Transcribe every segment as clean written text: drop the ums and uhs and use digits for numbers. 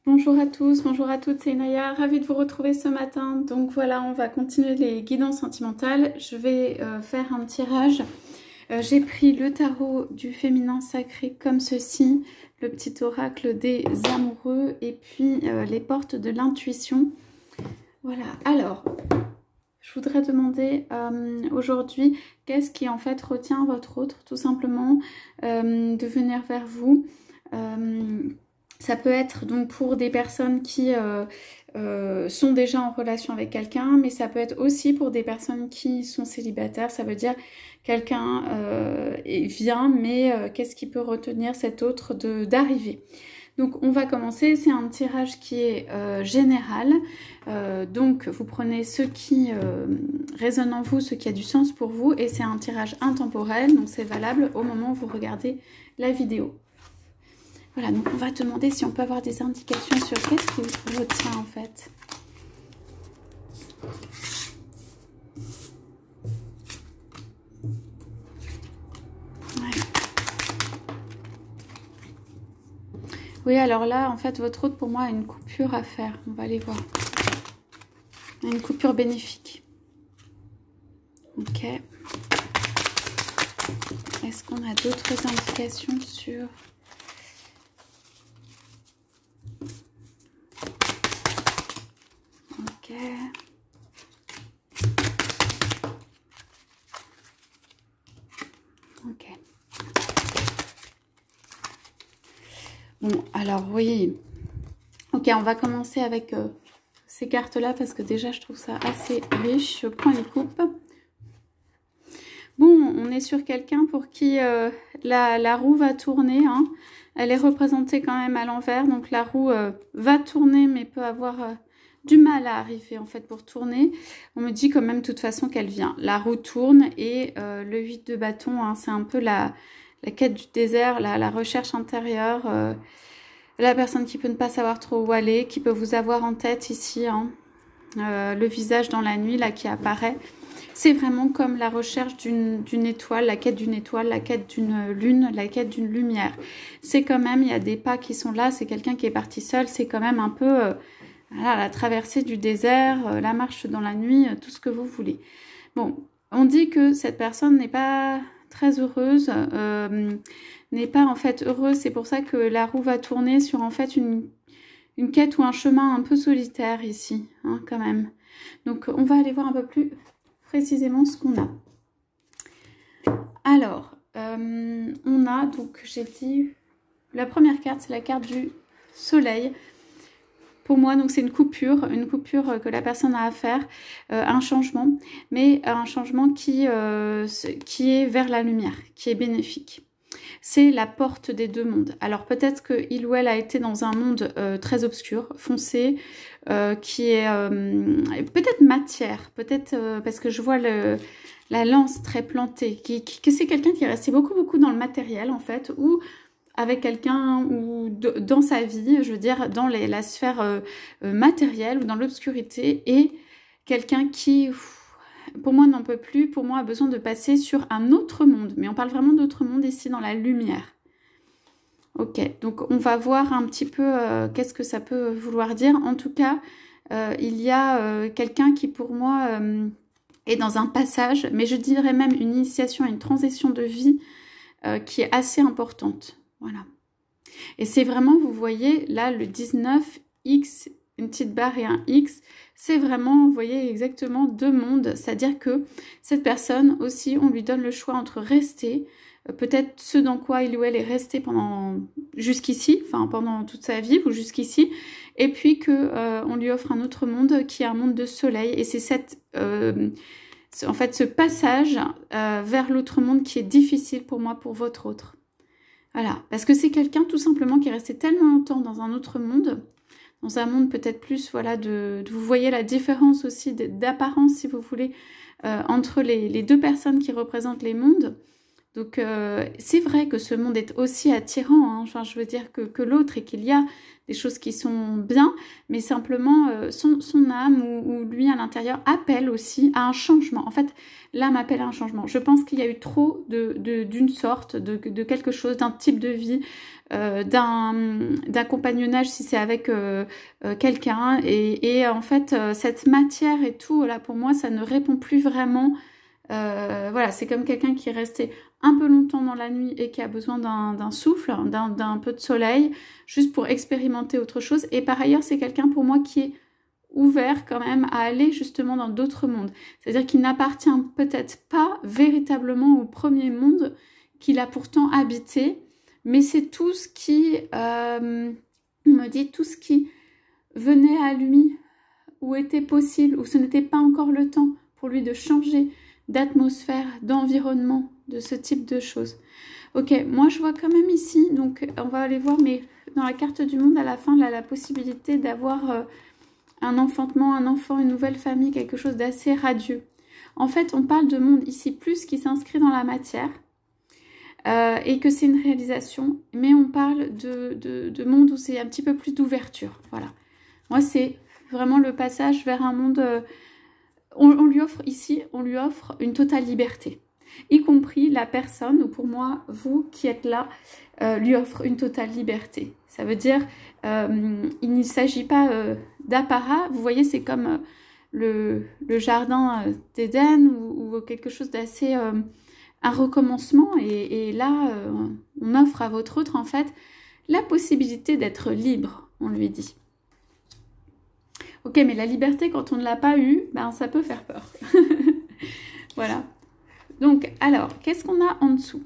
Bonjour à tous, bonjour à toutes, c'est Naya, ravie de vous retrouver ce matin. Donc voilà, on va continuer les guidances sentimentales. Je vais faire un tirage. J'ai pris le tarot du féminin sacré comme ceci, le petit oracle des amoureux et puis les portes de l'intuition. Voilà, alors, je voudrais demander aujourd'hui qu'est-ce qui en fait retient votre autre, tout simplement, de venir vers vous. Ça peut être donc pour des personnes qui sont déjà en relation avec quelqu'un, mais ça peut être aussi pour des personnes qui sont célibataires. Ça veut dire quelqu'un vient, mais qu'est-ce qui peut retenir cet autre d'arriver? Donc on va commencer, c'est un tirage qui est général, donc vous prenez ce qui résonne en vous, ce qui a du sens pour vous, et c'est un tirage intemporel, donc c'est valable au moment où vous regardez la vidéo. Voilà, donc on va demander si on peut avoir des indications sur qu'est-ce qui vous retient en fait. Ouais. Oui, alors là, en fait, votre autre pour moi a une coupure à faire. On va aller voir. Une coupure bénéfique. Ok. Est-ce qu'on a d'autres indications sur... Ok. Ok. Bon, alors oui. Ok, on va commencer avec ces cartes-là parce que déjà, je trouve ça assez riche. Je prends les coupes. Bon, on est sur quelqu'un pour qui la roue va tourner. Hein. Elle est représentée quand même à l'envers. Donc la roue va tourner mais peut avoir du mal à arriver en fait pour tourner. On me dit quand même de toute façon qu'elle vient. La roue tourne et le 8 de bâton, hein, c'est un peu la quête du désert, la recherche intérieure. La personne qui peut ne pas savoir trop où aller, qui peut vous avoir en tête ici. Hein. Le visage dans la nuit là qui apparaît. C'est vraiment comme la recherche d'une étoile, la quête d'une étoile, la quête d'une lune, la quête d'une lumière. C'est quand même, il y a des pas qui sont là, c'est quelqu'un qui est parti seul, c'est quand même un peu voilà, la traversée du désert, la marche dans la nuit, tout ce que vous voulez. Bon, on dit que cette personne n'est pas très heureuse, n'est pas en fait heureuse, c'est pour ça que la roue va tourner sur en fait une quête ou un chemin un peu solitaire ici, hein, quand même. Donc on va aller voir un peu plus précisément ce qu'on a. Alors, on a, donc j'ai dit, la première carte, c'est la carte du soleil. Pour moi, donc c'est une coupure que la personne a à faire, un changement, mais un changement qui est vers la lumière, qui est bénéfique. C'est la porte des deux mondes. Alors peut-être qu'il ou elle a été dans un monde très obscur, foncé, qui est peut-être matière, peut-être parce que je vois la lance très plantée, que c'est quelqu'un qui est resté beaucoup dans le matériel en fait, ou avec quelqu'un ou dans sa vie, je veux dire dans la sphère matérielle ou dans l'obscurité, et quelqu'un qui... pour moi, n'en peut plus, pour moi, a besoin de passer sur un autre monde. Mais on parle vraiment d'autre monde ici, dans la lumière. Ok, donc on va voir un petit peu qu'est-ce que ça peut vouloir dire. En tout cas, il y a quelqu'un qui, pour moi, est dans un passage, mais je dirais même une initiation, une transition de vie qui est assez importante. Voilà. Et c'est vraiment, vous voyez, là, le 19X, une petite barre et un X, c'est vraiment, vous voyez, exactement deux mondes. C'est-à-dire que cette personne aussi, on lui donne le choix entre rester, peut-être ce dans quoi il ou elle est resté pendant jusqu'ici, enfin pendant toute sa vie ou jusqu'ici, et puis que on lui offre un autre monde qui est un monde de soleil. Et c'est cette, en fait, ce passage vers l'autre monde qui est difficile pour moi, pour votre autre. Voilà, parce que c'est quelqu'un tout simplement qui est resté tellement longtemps dans un autre monde, dans un monde peut-être plus, voilà, vous voyez la différence aussi d'apparence, si vous voulez, entre les deux personnes qui représentent les mondes. Donc, c'est vrai que ce monde est aussi attirant, hein. Enfin, je veux dire que l'autre et qu'il y a des choses qui sont bien, mais simplement son âme ou lui à l'intérieur appelle aussi à un changement. En fait, l'âme appelle à un changement. Je pense qu'il y a eu trop d'une sorte, de quelque chose, d'un type de vie, d'un compagnonnage si c'est avec quelqu'un. Et en fait, cette matière et tout, là, pour moi, ça ne répond plus vraiment. Voilà, c'est comme quelqu'un qui est resté un peu longtemps dans la nuit et qui a besoin d'un souffle, d'un peu de soleil, juste pour expérimenter autre chose. Et par ailleurs, c'est quelqu'un pour moi qui est ouvert quand même à aller justement dans d'autres mondes. C'est-à-dire qu'il n'appartient peut-être pas véritablement au premier monde qu'il a pourtant habité, mais c'est tout ce qui, on me dit, tout ce qui venait à lui, ou était possible, ou ce n'était pas encore le temps pour lui de changer d'atmosphère, d'environnement, de ce type de choses. Ok, moi je vois quand même ici, donc on va aller voir, mais dans la carte du monde, à la fin, là, la possibilité d'avoir un enfantement, un enfant, une nouvelle famille, quelque chose d'assez radieux. En fait, on parle de monde ici plus qui s'inscrit dans la matière, et que c'est une réalisation, mais on parle de monde où c'est un petit peu plus d'ouverture. Voilà. Moi, c'est vraiment le passage vers un monde... on lui offre ici, on lui offre une totale liberté. Y compris la personne, ou pour moi, vous qui êtes là, lui offre une totale liberté. Ça veut dire, il ne s'agit pas d'apparat. Vous voyez, c'est comme le jardin d'Éden ou quelque chose d'assez... un recommencement. Et là, on offre à votre autre, en fait, la possibilité d'être libre, on lui dit. Ok, mais la liberté, quand on ne l'a pas eue, ben, ça peut faire peur. Voilà. Donc, alors, qu'est-ce qu'on a en dessous?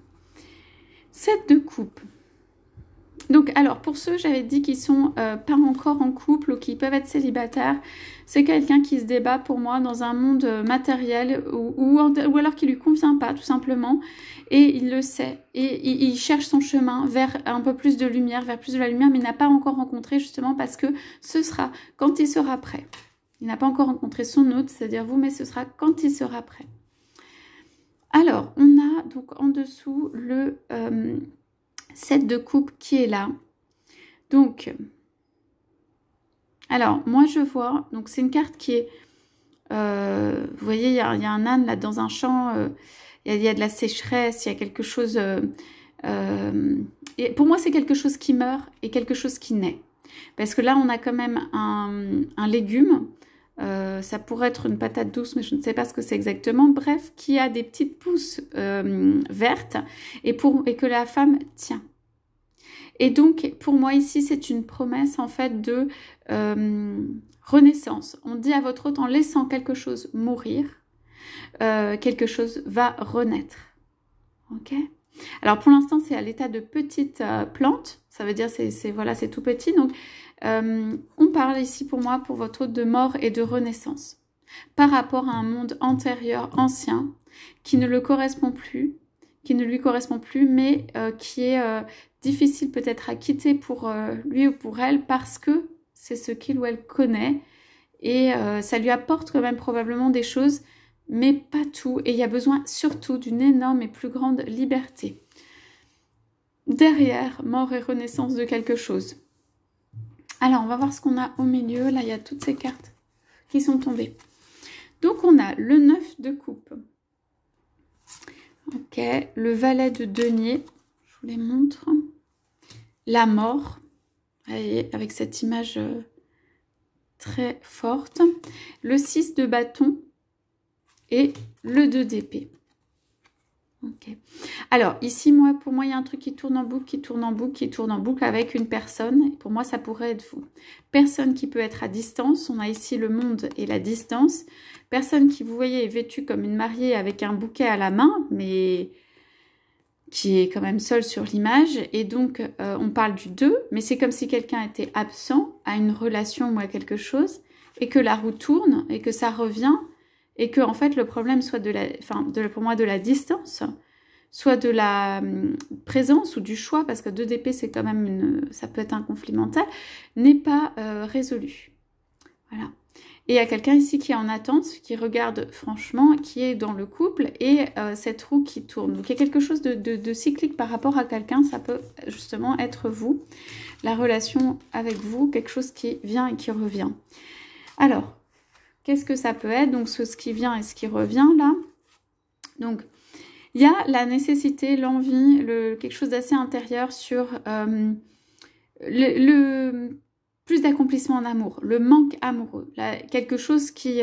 7 de coupe. Donc, alors, pour ceux, j'avais dit qu'ils sont pas encore en couple ou qui peuvent être célibataires, c'est quelqu'un qui se débat pour moi dans un monde matériel ou alors qui lui convient pas, tout simplement. Et il le sait. Et il cherche son chemin vers un peu plus de lumière, vers plus de la lumière, mais il n'a pas encore rencontré, justement, parce que ce sera quand il sera prêt. Il n'a pas encore rencontré son autre, c'est-à-dire vous, mais ce sera quand il sera prêt. Alors, on a donc en dessous le 7 de coupe qui est là. Donc, alors, moi je vois, donc c'est une carte qui est, vous voyez, il y a un âne là dans un champ, il y a de la sécheresse, il y a quelque chose, et pour moi c'est quelque chose qui meurt et quelque chose qui naît. Parce que là on a quand même un légume, ça pourrait être une patate douce, mais je ne sais pas ce que c'est exactement. Bref, qui a des petites pousses vertes et que la femme tient. Et donc, pour moi, ici, c'est une promesse, en fait, de renaissance. On dit à votre hôte, en laissant quelque chose mourir, quelque chose va renaître. Ok ? Alors, pour l'instant, c'est à l'état de petite plante. Ça veut dire, voilà, c'est tout petit. Donc, on parle ici pour moi, pour votre hôte, de mort et de renaissance par rapport à un monde antérieur, ancien, qui ne lui correspond plus, mais qui est difficile peut-être à quitter pour lui ou pour elle parce que c'est ce qu'il ou elle connaît et ça lui apporte quand même probablement des choses, mais pas tout. Et il y a besoin surtout d'une énorme et plus grande liberté. Derrière, mort et renaissance de quelque chose. Alors, on va voir ce qu'on a au milieu. Là, il y a toutes ces cartes qui sont tombées. Donc, on a le 9 de coupe. Ok, le valet de denier. Je vous les montre. La mort. Voyez, avec cette image très forte. Le 6 de bâton. Et le 2 d'épée. Ok. Alors, ici, pour moi, il y a un truc qui tourne en boucle, qui tourne en boucle, qui tourne en boucle avec une personne. Pour moi, ça pourrait être vous. Personne qui peut être à distance. On a ici le monde et la distance. Personne qui, vous voyez, est vêtue comme une mariée avec un bouquet à la main, mais qui est quand même seule sur l'image. Et donc, on parle du 2, mais c'est comme si quelqu'un était absent à une relation ou à quelque chose, et que la roue tourne, et que ça revient, et que en fait le problème soit pour moi de la distance, soit de la présence ou du choix, parce que 2 d'épée c'est quand même ça peut être un conflit mental, n'est pas résolu. Voilà. Et il y a quelqu'un ici qui est en attente, qui regarde franchement, qui est dans le couple et cette roue qui tourne. Donc il y a quelque chose de cyclique par rapport à quelqu'un, ça peut justement être vous, la relation avec vous, quelque chose qui vient et qui revient. Alors, qu'est-ce que ça peut être? Donc ce qui vient et ce qui revient là. Donc il y a la nécessité, l'envie, quelque chose d'assez intérieur sur plus d'accomplissement en amour, le manque amoureux, là, quelque chose qui...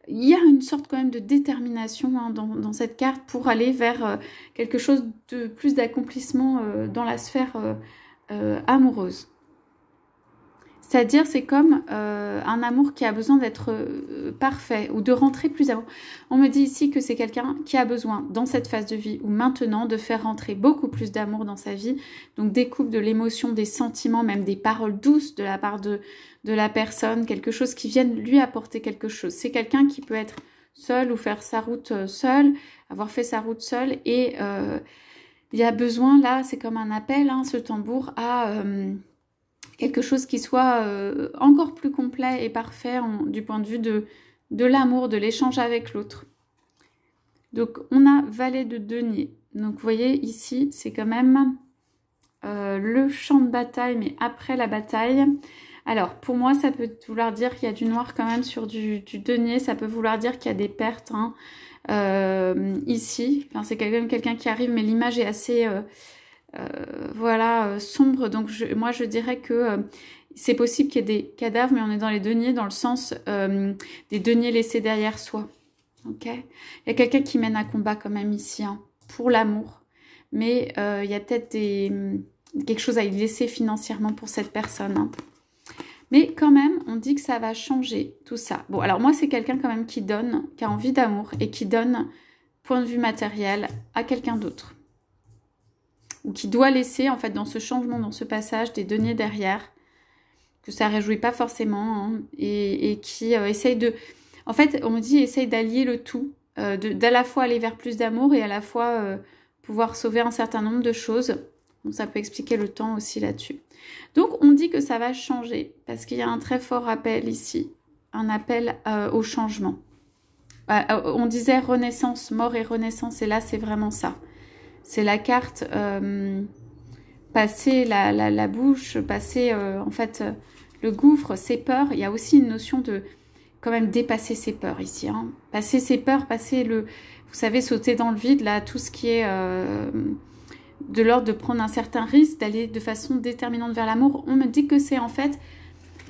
il y a une sorte quand même de détermination hein, dans cette carte pour aller vers quelque chose de plus d'accomplissement dans la sphère amoureuse. C'est-à-dire, c'est comme un amour qui a besoin d'être parfait ou de rentrer plus avant. On me dit ici que c'est quelqu'un qui a besoin, dans cette phase de vie ou maintenant, de faire rentrer beaucoup plus d'amour dans sa vie. Donc, des couples, de l'émotion, des sentiments, même des paroles douces de la part de la personne, quelque chose qui vienne lui apporter quelque chose. C'est quelqu'un qui peut être seul ou faire sa route seul, avoir fait sa route seul. Et il y a besoin, là, c'est comme un appel, hein, ce tambour, à... quelque chose qui soit encore plus complet et parfait du point de vue de l'amour, de l'échange avec l'autre. Donc, on a valet de denier. Donc, vous voyez, ici, c'est quand même le champ de bataille, mais après la bataille. Alors, pour moi, ça peut vouloir dire qu'il y a du noir quand même sur du denier. Ça peut vouloir dire qu'il y a des pertes hein, ici. Enfin, c'est quand même quelqu'un qui arrive, mais l'image est assez... voilà, sombre. Donc, moi, je dirais que c'est possible qu'il y ait des cadavres, mais on est dans les deniers, dans le sens des deniers laissés derrière soi. Ok. Il y a quelqu'un qui mène un combat quand même ici, hein, pour l'amour. Mais il y a peut-être quelque chose à y laisser financièrement pour cette personne. Hein. Mais quand même, on dit que ça va changer, tout ça. Bon, alors moi, c'est quelqu'un quand même qui donne, qui a envie d'amour et qui donne, point de vue matériel, à quelqu'un d'autre. Ou qui doit laisser, en fait, dans ce changement, dans ce passage, des deniers derrière, que ça ne réjouit pas forcément, hein, et qui essaye de... En fait, on me dit, essaye d'allier le tout, d'à la fois aller vers plus d'amour et à la fois pouvoir sauver un certain nombre de choses. Donc, ça peut expliquer le temps aussi là-dessus. Donc, on dit que ça va changer, parce qu'il y a un très fort appel ici, un appel au changement. On disait renaissance, mort et renaissance, et là, c'est vraiment ça. C'est la carte passer la bouche, passer en fait le gouffre, ses peurs. Il y a aussi une notion de quand même dépasser ses peurs ici. Hein. Passer ses peurs, passer vous savez, sauter dans le vide, là, tout ce qui est de l'ordre de prendre un certain risque, d'aller de façon déterminante vers l'amour. On me dit que c'est en fait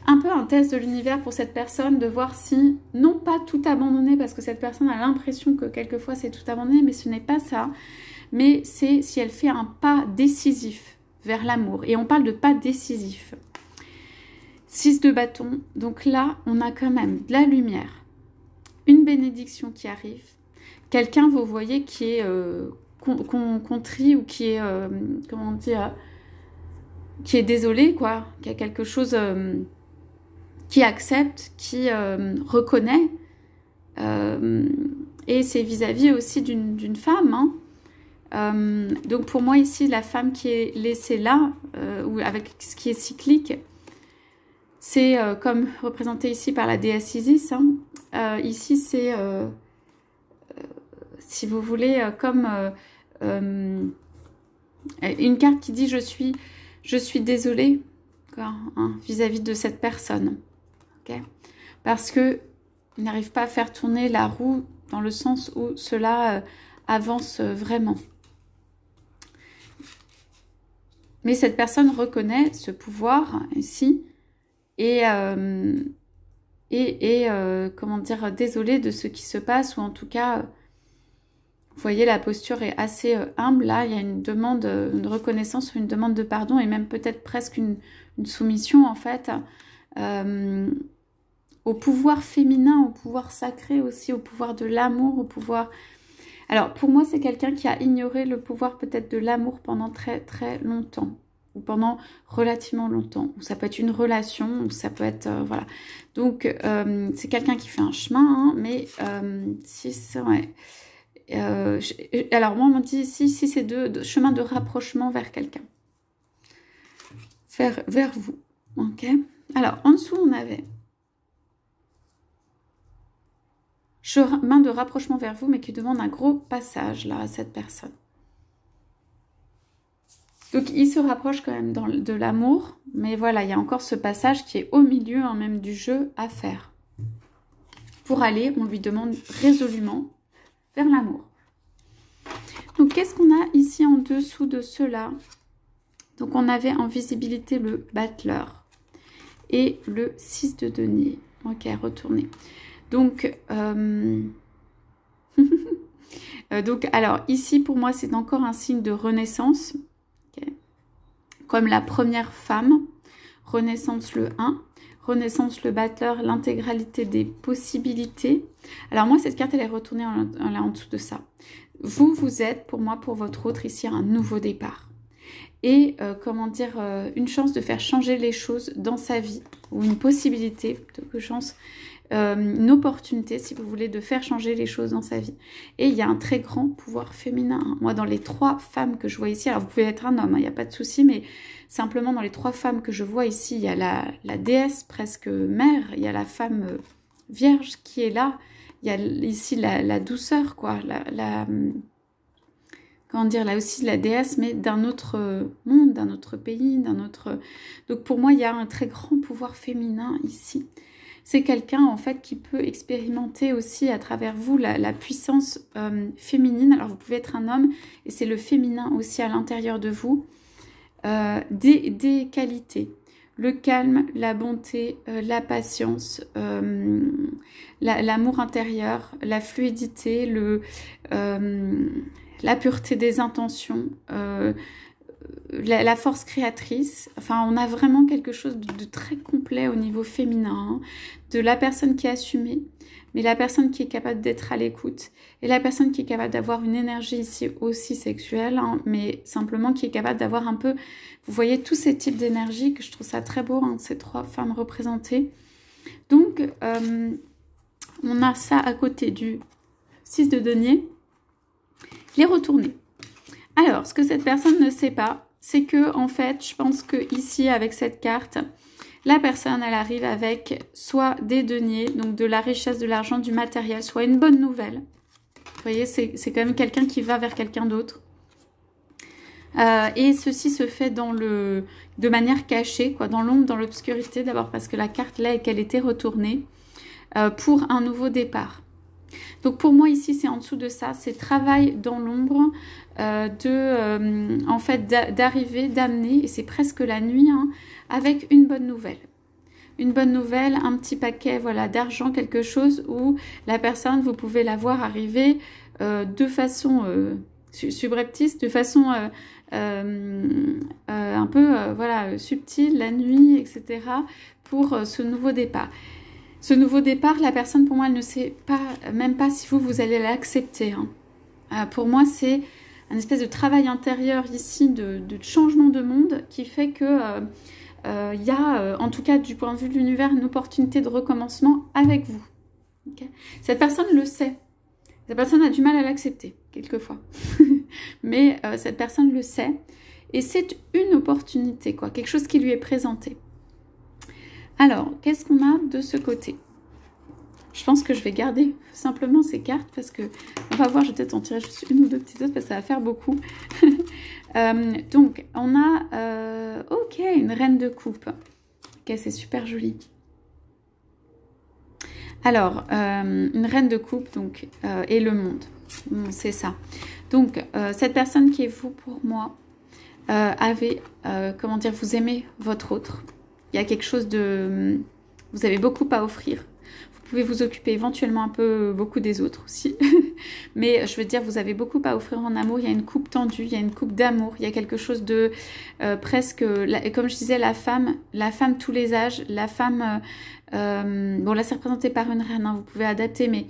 un peu un test de l'univers pour cette personne, de voir si, non pas tout abandonner, parce que cette personne a l'impression que quelquefois c'est tout abandonné, mais ce n'est pas ça. Mais c'est si elle fait un pas décisif vers l'amour. Et on parle de pas décisif. 6 de bâton. Donc là, on a quand même de la lumière. Une bénédiction qui arrive. Quelqu'un, vous voyez, qui est contrit ou qui est, comment dire, qui est désolé, quoi. Qui a quelque chose, qui accepte, qui reconnaît. Et c'est vis-à-vis aussi d'une femme, hein. Donc pour moi ici la femme qui est laissée là ou avec ce qui est cyclique, c'est comme représenté ici par la déesse Isis, hein. Ici c'est si vous voulez comme une carte qui dit je suis désolée vis-à-vis de cette personne, okay, parce que il n'arrive pas à faire tourner la roue dans le sens où cela avance vraiment. Mais cette personne reconnaît ce pouvoir ici et comment dire, désolée de ce qui se passe, ou en tout cas, vous voyez, la posture est assez humble. Là, il y a une demande, une reconnaissance ou une demande de pardon, et même peut-être presque une soumission, en fait, au pouvoir féminin, au pouvoir sacré aussi, au pouvoir de l'amour, au pouvoir... Alors, pour moi, c'est quelqu'un qui a ignoré le pouvoir peut-être de l'amour pendant très très longtemps, ou pendant relativement longtemps, ou ça peut être une relation, ou ça peut être... voilà. Donc, c'est quelqu'un qui fait un chemin, hein, mais si c'est... Ouais. Alors, moi, on me dit ici, si c'est deux chemins de rapprochement vers quelqu'un. Vers vous, ok. Alors, en dessous, on avait chemin de rapprochement vers vous, mais qui demande un gros passage là à cette personne. Donc il se rapproche quand même de l'amour, mais voilà, il y a encore ce passage qui est au milieu hein, même du jeu à faire. Pour aller, on lui demande résolument vers l'amour. Donc qu'est-ce qu'on a ici en dessous de cela? Donc on avait en visibilité le battleur et le 6 de denier. Ok, retournez. Donc, donc alors ici pour moi c'est encore un signe de renaissance. Okay. Comme la première femme, renaissance le 1, renaissance le battleur, l'intégralité des possibilités. Alors moi cette carte elle est retournée là en dessous de ça. Vous êtes pour moi, pour votre autre ici un nouveau départ. Et comment dire, une chance de faire changer les choses dans sa vie, ou une possibilité, plutôt que chance, une opportunité, si vous voulez, de faire changer les choses dans sa vie. Et il y a un très grand pouvoir féminin. Hein. Moi, dans les 3 femmes que je vois ici, alors vous pouvez être un homme, il n'y a pas de souci, mais simplement dans les 3 femmes que je vois ici, il y a la déesse presque mère, il y a la femme vierge qui est là, il y a ici la douceur, quoi, comment dire, là aussi la déesse, mais d'un autre monde, d'un autre pays, d'un autre... Donc pour moi, il y a un très grand pouvoir féminin ici. C'est quelqu'un, en fait, qui peut expérimenter aussi à travers vous la puissance féminine. Alors, vous pouvez être un homme, et c'est le féminin aussi à l'intérieur de vous. Des qualités. Le calme, la bonté, la patience, l'amour intérieur, la fluidité, la pureté des intentions, la force créatrice. Enfin, on a vraiment quelque chose de très complet au niveau féminin, hein, de la personne qui est assumée, mais la personne qui est capable d'être à l'écoute, et la personne qui est capable d'avoir une énergie ici aussi sexuelle, hein, mais simplement qui est capable d'avoir un peu, vous voyez tous ces types d'énergie, que je trouve ça très beau, hein, ces 3 femmes représentées. Donc, on a ça à côté du 6 de denier. Les retourner. Alors, ce que cette personne ne sait pas, c'est que, en fait, je pense que ici, avec cette carte, la personne, elle arrive avec soit des deniers, donc de la richesse, de l'argent, du matériel, soit une bonne nouvelle. Vous voyez, c'est quand même quelqu'un qui va vers quelqu'un d'autre. Et ceci se fait de manière cachée, quoi, dans l'ombre, dans l'obscurité, d'abord parce que la carte, là, et qu'elle était retournée, pour un nouveau départ. Donc pour moi ici c'est en dessous de ça, c'est travail dans l'ombre, en fait d'arriver, d'amener, et c'est presque la nuit, hein, avec une bonne nouvelle. Une bonne nouvelle, un petit paquet voilà, d'argent, quelque chose où la personne, vous pouvez la voir arriver de façon subreptice, de façon un peu voilà, subtile, la nuit, etc. pour ce nouveau départ. Ce nouveau départ, la personne, pour moi, elle ne sait pas, même pas si vous allez l'accepter. Hein. Pour moi, c'est un espèce de travail intérieur ici, de changement de monde, qui fait que y a, en tout cas, du point de vue de l'univers, une opportunité de recommencement avec vous. Okay. Cette personne le sait. Cette personne a du mal à l'accepter, quelquefois. Mais cette personne le sait. Et c'est une opportunité, quoi, quelque chose qui lui est présenté. Alors, qu'est-ce qu'on a de ce côté? Je pense que je vais garder simplement ces cartes parce que, on va voir, je vais peut-être en tirer juste une ou deux petites autres parce que ça va faire beaucoup. Donc, on a, ok, une reine de coupe. Ok, c'est super joli. Alors, une reine de coupe, donc, et le monde. C'est ça. Donc, cette personne qui est vous pour moi, avait, comment dire, vous aimez votre autre. Il y a quelque chose de... Vous avez beaucoup à offrir. Vous pouvez vous occuper éventuellement un peu beaucoup des autres aussi. Mais je veux dire, vous avez beaucoup à offrir en amour. Il y a une coupe tendue, il y a une coupe d'amour. Il y a quelque chose de presque... comme je disais, la femme tous les âges. La femme... bon, là, c'est représenté par une reine. Hein, vous pouvez adapter, mais...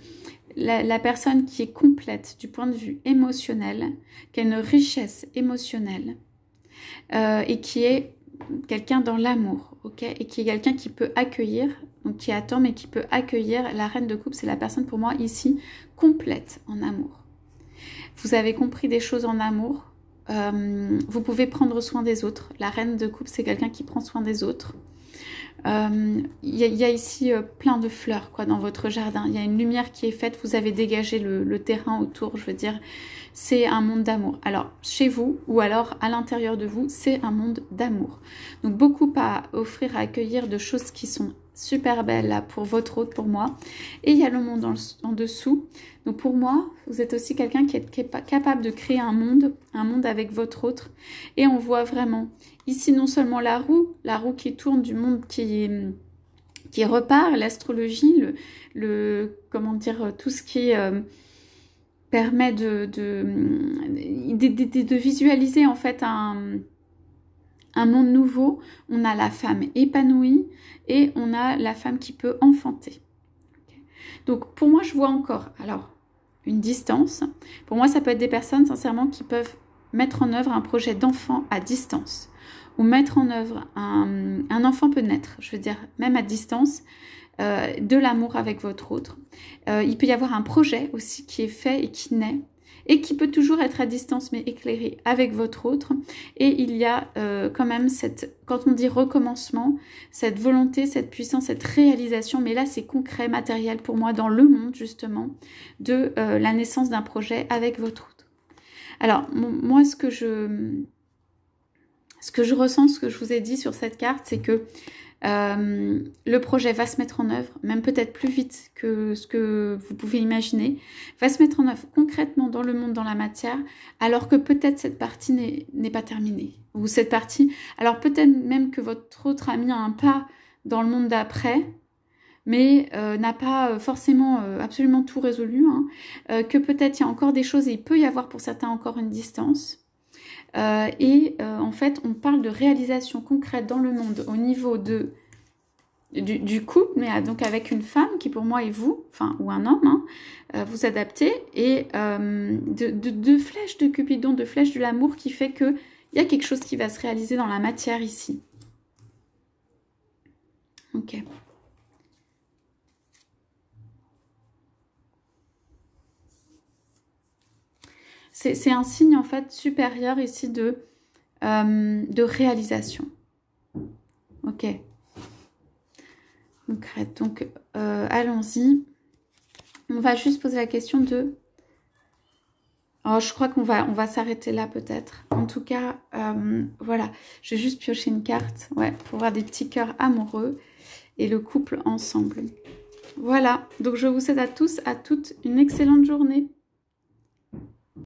La personne qui est complète du point de vue émotionnel, qui a une richesse émotionnelle et qui est quelqu'un dans l'amour, ok, et qui est quelqu'un qui peut accueillir, donc qui attend mais qui peut accueillir. La reine de coupe, c'est la personne pour moi ici complète en amour. Vous avez compris des choses en amour, vous pouvez prendre soin des autres. La reine de coupe, c'est quelqu'un qui prend soin des autres. y a ici plein de fleurs quoi, dans votre jardin. Il y a une lumière qui est faite, vous avez dégagé le terrain autour, je veux dire. C'est un monde d'amour. Alors, chez vous ou alors à l'intérieur de vous, c'est un monde d'amour. Donc, beaucoup à offrir, à accueillir de choses qui sont super belles là pour votre hôte, pour moi. Et il y a le monde en dessous. Donc, pour moi, vous êtes aussi quelqu'un qui est capable de créer un monde avec votre autre. Et on voit vraiment ici non seulement la roue qui tourne du monde qui repart, l'astrologie, comment dire, tout ce qui permet de visualiser en fait un monde nouveau. On a la femme épanouie et on a la femme qui peut enfanter. Donc pour moi, je vois encore alors une distance. Pour moi, ça peut être des personnes sincèrement qui peuvent mettre en œuvre un projet d'enfant à distance ou mettre en œuvre un enfant peut naître, je veux dire même à distance. De l'amour avec votre autre. Il peut y avoir un projet aussi qui est fait et qui naît et qui peut toujours être à distance mais éclairé avec votre autre. Et il y a quand même quand on dit recommencement, cette volonté, cette puissance, cette réalisation, mais là c'est concret, matériel pour moi dans le monde justement, de la naissance d'un projet avec votre autre. Alors moi ce que je ressens, ce que je vous ai dit sur cette carte, c'est que le projet va se mettre en œuvre, même peut-être plus vite que ce que vous pouvez imaginer, va se mettre en œuvre concrètement dans le monde, dans la matière, alors que peut-être cette partie n'est pas terminée. Ou cette partie, alors peut-être même que votre autre a mis un pas dans le monde d'après, mais n'a pas forcément absolument tout résolu, hein, que peut-être il y a encore des choses et il peut y avoir pour certains encore une distance. En fait, on parle de réalisation concrète dans le monde au niveau du couple, mais donc avec une femme qui pour moi est vous, enfin, ou un homme, hein, vous adaptez, et de flèches de Cupidon, de flèches de l'amour qui fait qu'il y a quelque chose qui va se réaliser dans la matière ici. Ok. C'est un signe en fait supérieur ici de réalisation. Ok. Donc allons-y. On va juste poser la question de... Oh, je crois qu'on va s'arrêter là peut-être. En tout cas, voilà. Je vais juste piocher une carte, ouais, pour voir des petits cœurs amoureux et le couple ensemble. Voilà. Donc je vous souhaite à tous, à toutes une excellente journée.